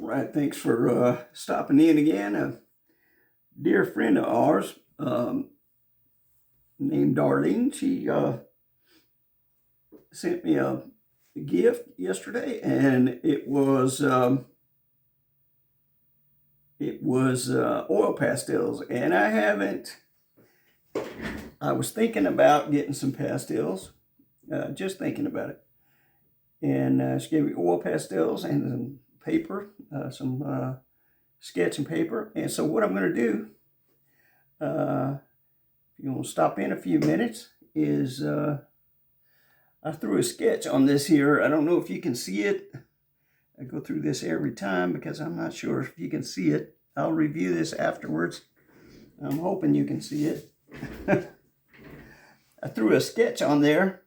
All right, thanks for stopping in again. A dear friend of ours named Darlene, she sent me a gift yesterday, and it was oil pastels, and I was thinking about getting some pastels, just thinking about it, and she gave me oil pastels and some paper, some sketch and paper, and so what I'm going to do. If you want to stop in a few minutes, is I threw a sketch on this here. I don't know if you can see it. I go through this every time because I'm not sure if you can see it. I'll review this afterwards. I'm hoping you can see it. I threw a sketch on there,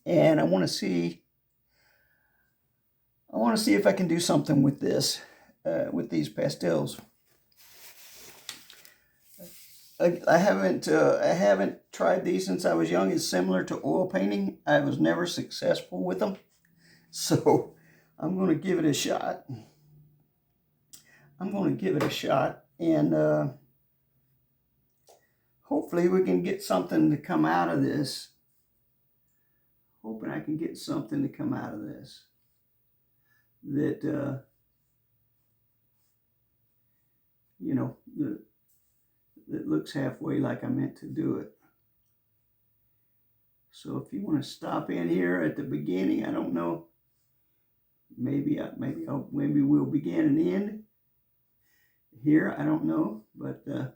and I want to see if I can do something with this, with these pastels. I haven't tried these since I was young. It's similar to oil painting. I was never successful with them, so I'm going to give it a shot. And hopefully we can get something to come out of this. Hoping I can get something to come out of this that that looks halfway like I meant to do it. So if you want to stop in here at the beginning, I don't know. Maybe we'll begin and end here. I don't know, but I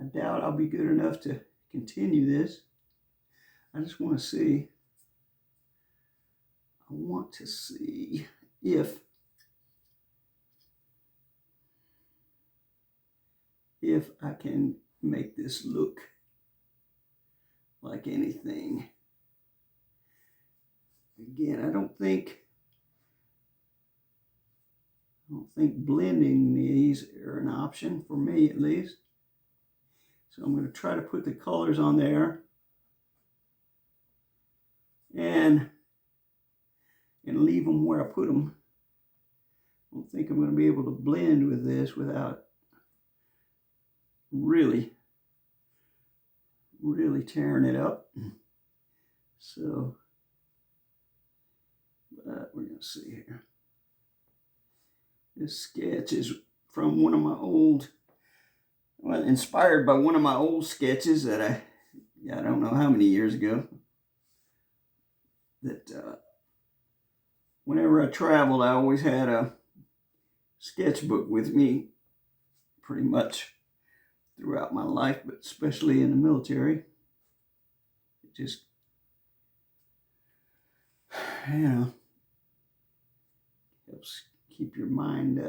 doubt I'll be good enough to continue this. I just want to see. I want to see if I can make this look like anything. Again, I don't think blending these are an option for me, at least. So I'm going to try to put the colors on there and leave them where I put them. I don't think I'm going to be able to blend with this without really tearing it up. So we're going to see here. This sketch is from one of my inspired by one of my old sketches that I don't know how many years ago. That whenever I traveled, I always had a sketchbook with me, pretty much throughout my life, but especially in the military. It just, helps keep your mind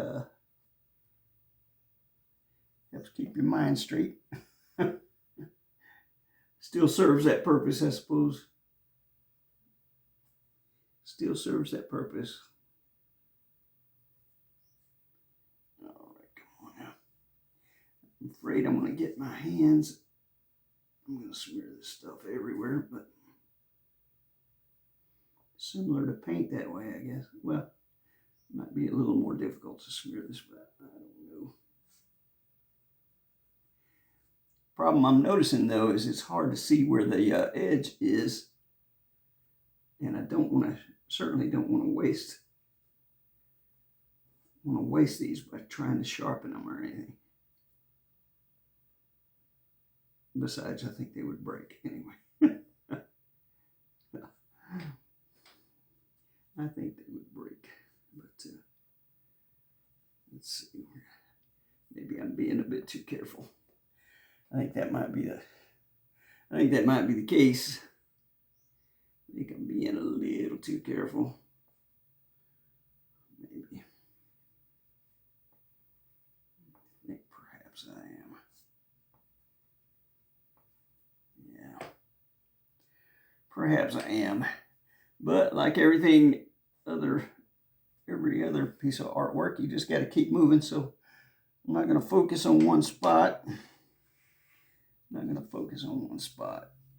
straight. Still serves that purpose, I suppose. Still serves that purpose. All right, come on now. I'm afraid I'm going to get my hands. I'm going to smear this stuff everywhere, but similar to paint that way, I guess. Well, it might be a little more difficult to smear this, but I don't know. Problem I'm noticing, though, is it's hard to see where the edge is, and I certainly don't want to waste these by trying to sharpen them or anything. Besides, I think they would break anyway. I think they would break, but let's see. Maybe I'm being a bit too careful. I think that might be the case. I think I'm being a little too careful. Maybe. I think perhaps I am. Yeah. Perhaps I am. But like every other piece of artwork, you just got to keep moving. So I'm not going to focus on one spot.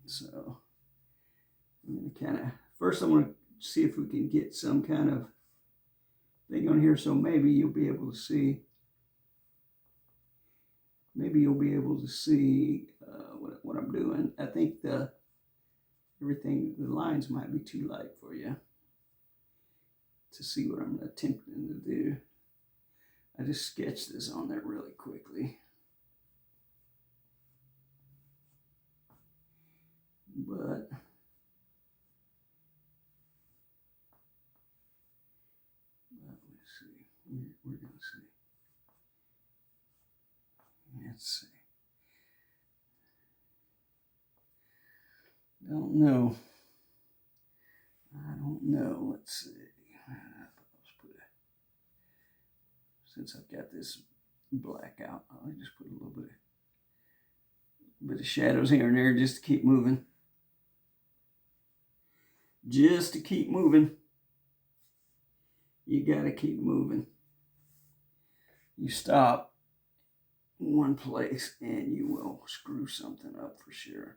So I'm going to first I want to see if we can get some kind of thing on here, so maybe you'll be able to see. Maybe you'll be able to see what I'm doing. I think everything, the lines might be too light for you to see what I'm attempting to do. I just sketched this on there really quickly. But let's see. We're going to see. Let's see. Don't know. I don't know. Let's see. Since I've got this black out, I'll just put a little bit of shadows here and there just to keep moving. Just to keep moving. You gotta keep moving. You stop one place and you will screw something up for sure.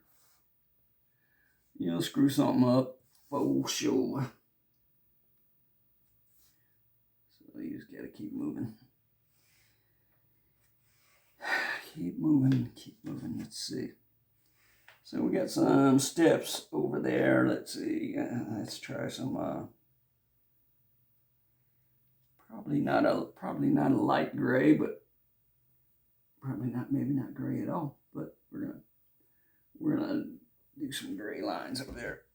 You'll screw something up for sure. So you just gotta keep moving. Keep moving, keep moving. Let's see. So we got some steps over there. Let's see. Let's try some. Probably not a light gray, but maybe not gray at all. But we're gonna do some gray lines up there.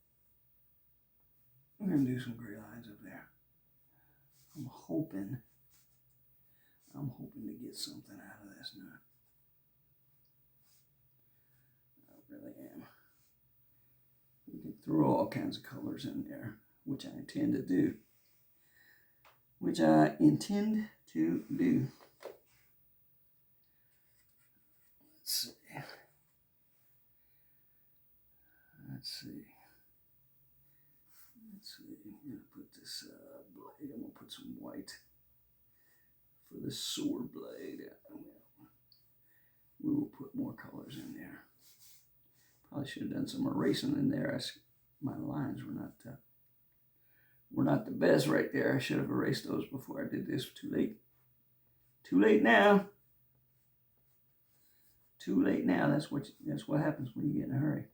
We're gonna do some gray lines up there. I'm hoping to get something out of this now. I really am. We can throw all kinds of colors in there, which I intend to do. Let's see. I'm gonna put this blade. I'm gonna put some white for the sword blade. We will put more colors in there. Probably should have done some erasing in there. My lines were not the best right there. I should have erased those before I did this. Too late. Too late now. Too late now. That's what happens when you get in a hurry.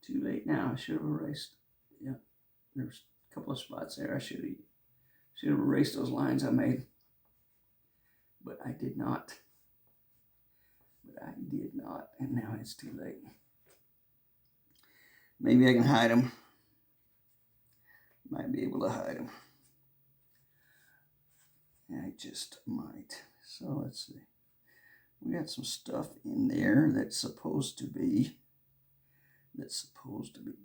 Too late now. I should have erased. Yeah, there's a couple of spots there. I should have erased those lines I made, but I did not. And now it's too late. Maybe I can hide them. Might be able to hide them. I just might. So let's see. We got some stuff in there that's supposed to be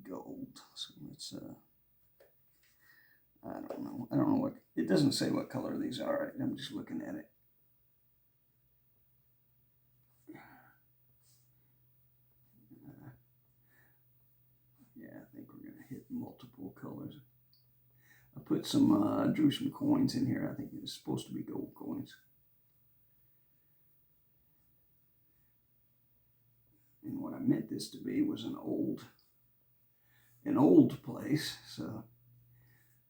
gold. So let's I don't know what, it doesn't say what color these are. I'm just looking at it. Yeah, I think we're gonna hit multiple colors. I put some drew some coins in here. I think it's supposed to be gold coins. And what I meant this to be was an old place, so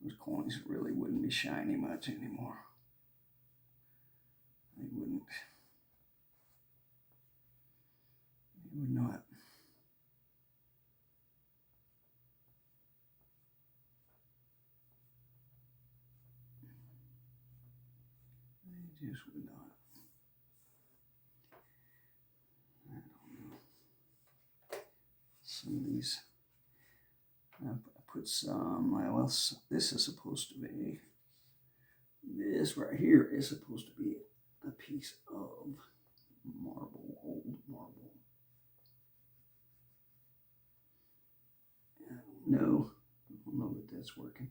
those coins really wouldn't be shiny much anymore. They wouldn't. They would not. They just would not. I don't know. Some of these, I put some, well, this is supposed to be, this right here is supposed to be a piece of marble, old marble. I don't know that that's working.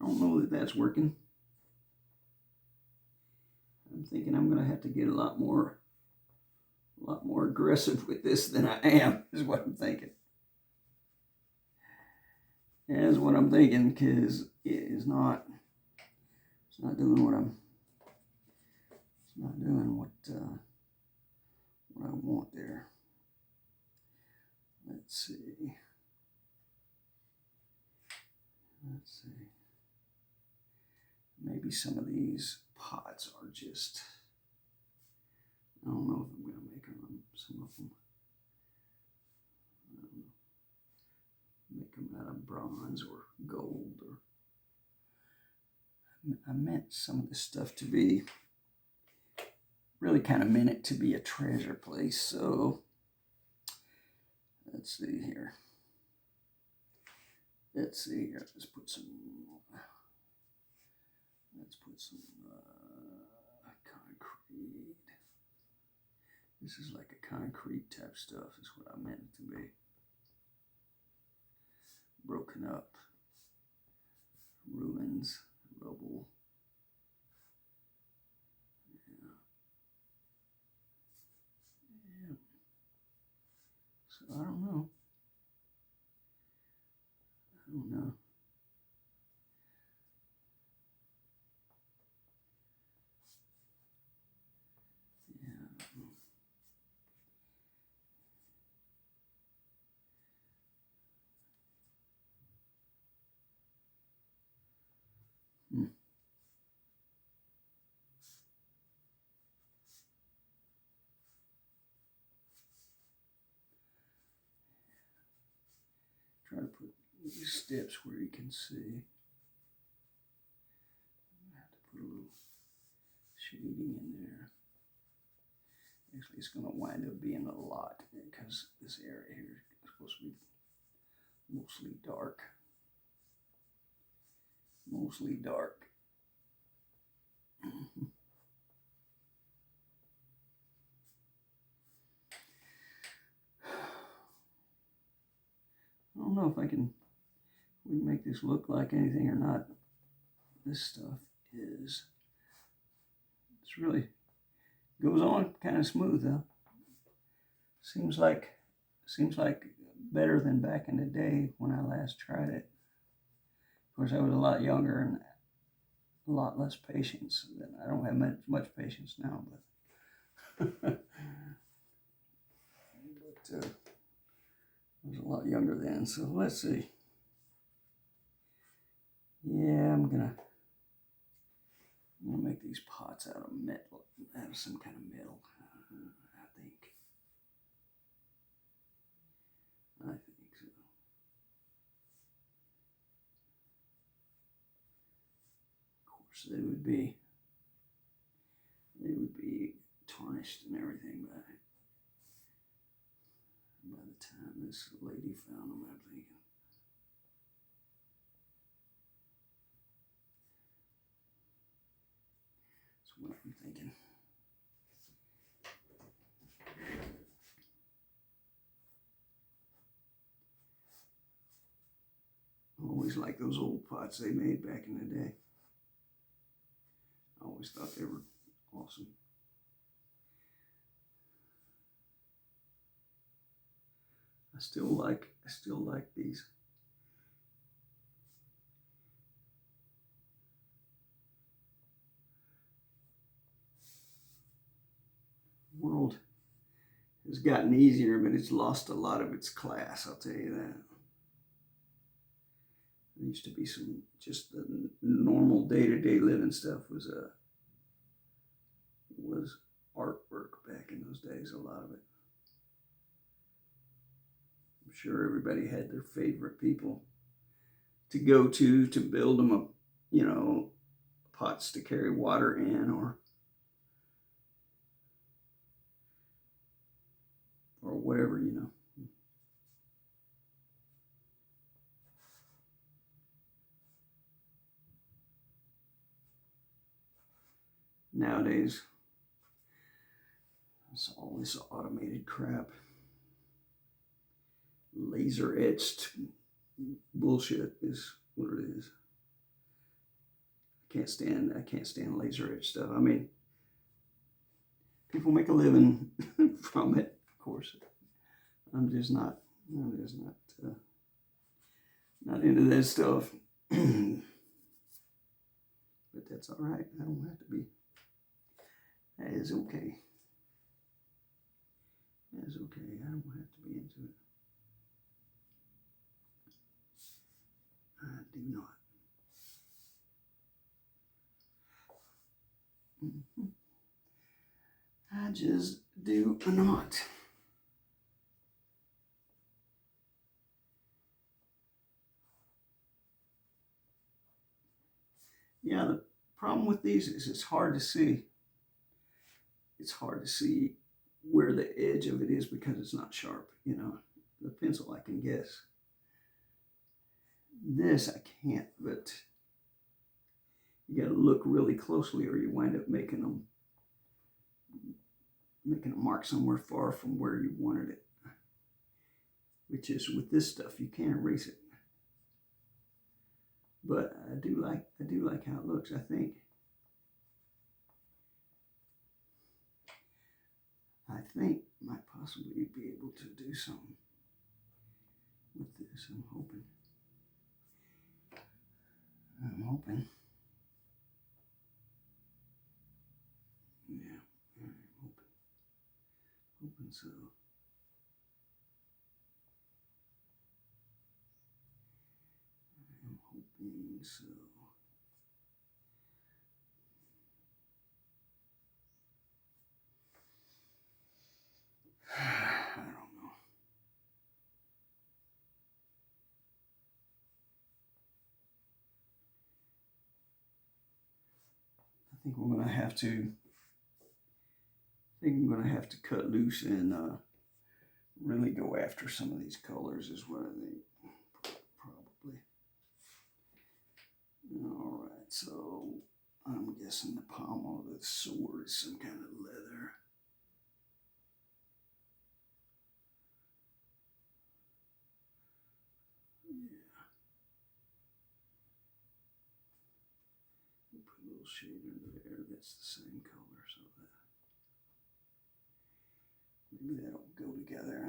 I don't know that that's working. I'm thinking I'm going to have to get a lot more aggressive with this than I am, is what I'm thinking. That's what I'm thinking, because it's not doing what I want there. Let's see. maybe some of these pots are just, I don't know if I'm going to make them, some of them. Make them out of bronze or gold, or I meant some of this stuff to be, really kind of meant it to be a treasure place. So let's see here. Let's see here. Let's put some concrete. This is like a concrete type stuff is what I meant it to be. Broken up, ruins, rubble. Yeah. So I don't know. Try to put these steps where you can see. I have to put a little shading in there. Actually, it's going to wind up being a lot because this area here is supposed to be mostly dark. Mostly dark. I don't know if we can make this look like anything or not. This stuff it's really goes on kind of smooth though. Seems like better than back in the day when I last tried it. Of course, I was a lot younger and a lot less patience. I don't have much patience now, but I was a lot younger then. So let's see. Yeah, I'm gonna make these pots out of metal, out of some kind of metal. I think so. Of course, they would be tarnished and everything by the time this lady found them, I'm thinking. That's what I'm thinking. I always liked those old pots they made back in the day. I always thought they were awesome. I still like these. World has gotten easier, but it's lost a lot of its class, I'll tell you that. There used to be some, just the normal day-to-day living stuff was artwork back in those days, a lot of it. I'm sure everybody had their favorite people to go to build them up, pots to carry water in, or whatever, Nowadays, it's all this automated crap. Laser etched bullshit is what it is. I can't stand laser etched stuff. I mean, people make a living from it, of course. I'm just not into that stuff. But that's all right. I don't have to be. That is okay. That is okay. I don't have to be into it. I do not. I just do not. Yeah, the problem with these is it's hard to see. It's hard to see where the edge of it is because it's not sharp, you know. The pencil I can guess. This I can't, but you got to look really closely or you wind up making a mark somewhere far from where you wanted it. Which is with this stuff, you can't erase it. But I do like how it looks, I think. I think might possibly be able to do something with this. I'm hoping. Yeah, I'm hoping so. I'm hoping so. I don't know. I think I'm gonna have to. I think I'm gonna have to cut loose and really go after some of these colors. Is what I think. Probably. All right. So I'm guessing the pommel of the sword is some kind of leather. Put a little shade under there. That's the same color, so that maybe that'll go together.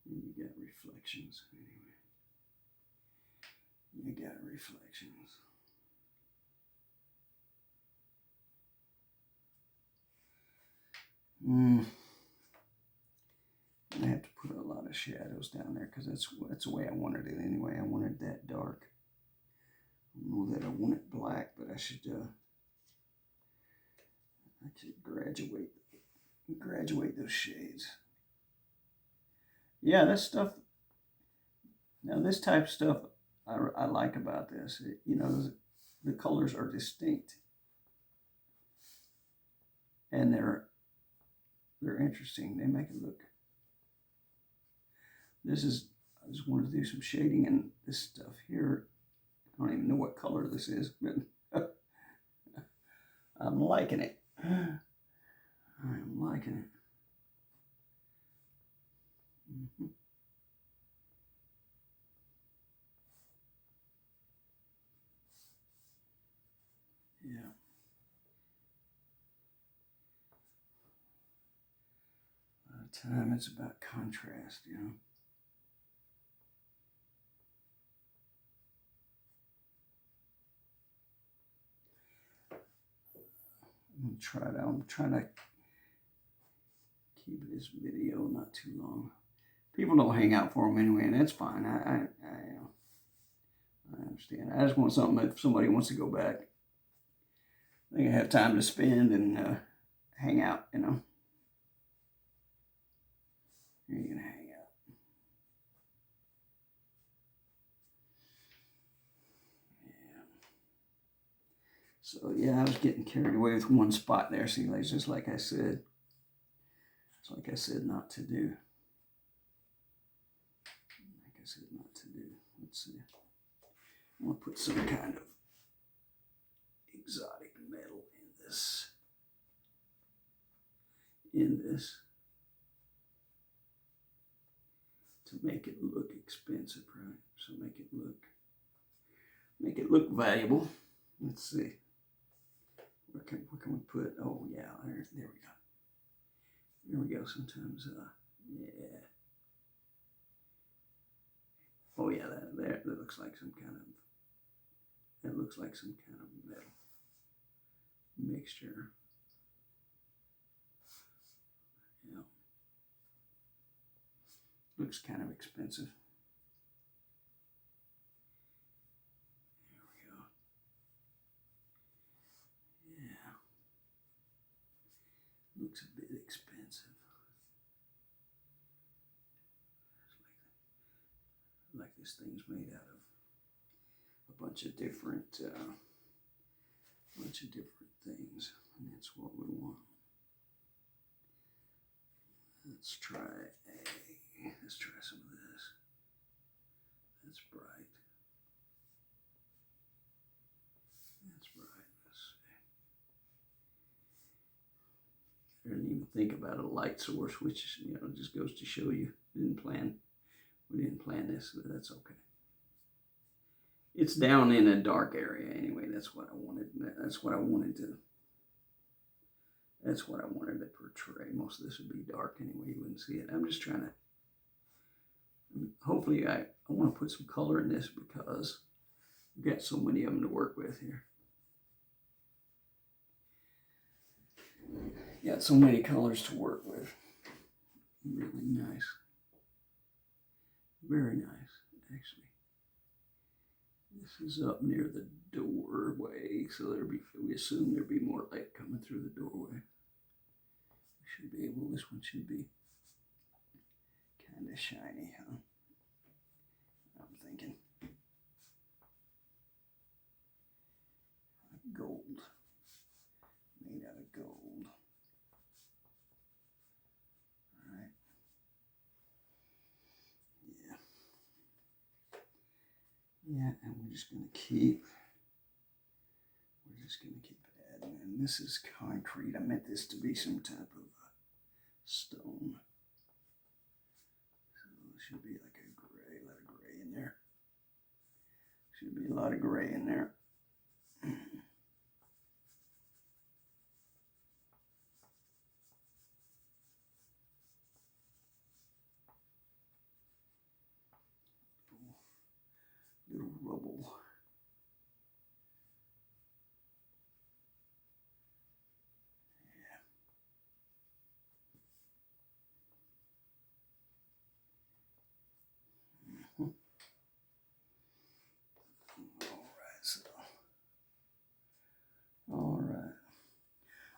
And you got reflections anyway. You got reflections. I have to put a lot of shadows down there because that's the way I wanted it anyway. I wanted that dark. I don't know that I want it black, but I should graduate those shades. Yeah, that stuff. Now this type of stuff I like about this. You know, the colors are distinct, and they're interesting. They make it look. I just wanted to do some shading and this stuff here. I don't even know what color this is, but I'm liking it. I'm liking it. Yeah. A lot of time it's about contrast, you know. I'm trying to keep this video not too long. People don't hang out for them anyway, and that's fine. I understand. I just want something that if somebody wants to go back, they can have time to spend and hang out, you know. You can hang out. Yeah. So yeah, I was getting carried away with one spot there. See, like just like I said. It's like I said not to do. Like I said not to do. Let's see. I'm gonna put some kind of exotic metal in this. To make it look expensive, right? So make it look valuable. Let's see. What can we put? Oh yeah, there we go. There we go. Sometimes, yeah. Oh yeah, that looks like some kind of. That looks like some kind of metal mixture. Yeah. Looks kind of expensive. There we go. looks a bit expensive. Like this thing's made out of a bunch of different things, and that's what we want. Let's try some of this. That's bright. That's bright. Let's see. I didn't even think about a light source, which, you know, just goes to show you we didn't plan this, but that's okay. It's down in a dark area anyway. That's what I wanted. That's what I wanted to portray. Most of this would be dark anyway. You wouldn't see it. I'm just trying to, hopefully I want to put some color in this because we've got so many of them to work with here. Got so many colors to work with. Really nice. Very nice, actually. This is up near the doorway, so we assume there'll be more light coming through the doorway. We should be able, this one should be kind of shiny, huh? I'm thinking. Gold. Made out of gold. Alright. Yeah, and we're just going to keep adding. And this is concrete. I meant this to be some type of stone. So it should be like a gray, a lot of gray in there. Should be a lot of gray in there. Little rubble. Yeah.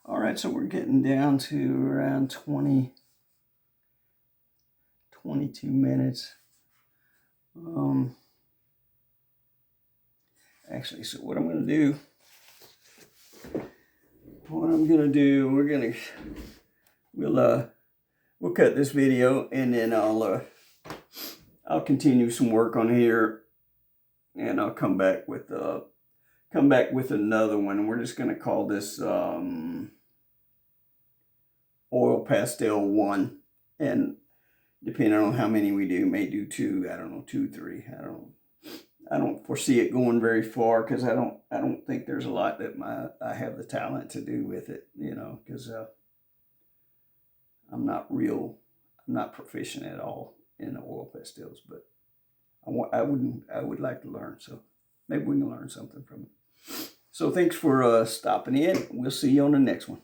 All right, so we're getting down to around 22 minutes. Actually, so what I'm going to do, we'll cut this video, and then I'll continue some work on here, and I'll come back with another one. And we're just going to call this oil pastel 1, and depending on how many we do, may do 2. I don't know, 2, 3. I don't foresee it going very far because I don't think there's a lot that I have the talent to do with it, you know, because I'm not proficient at all in oil pastels, but I would like to learn, so maybe we can learn something from it. So thanks for stopping in. We'll see you on the next one.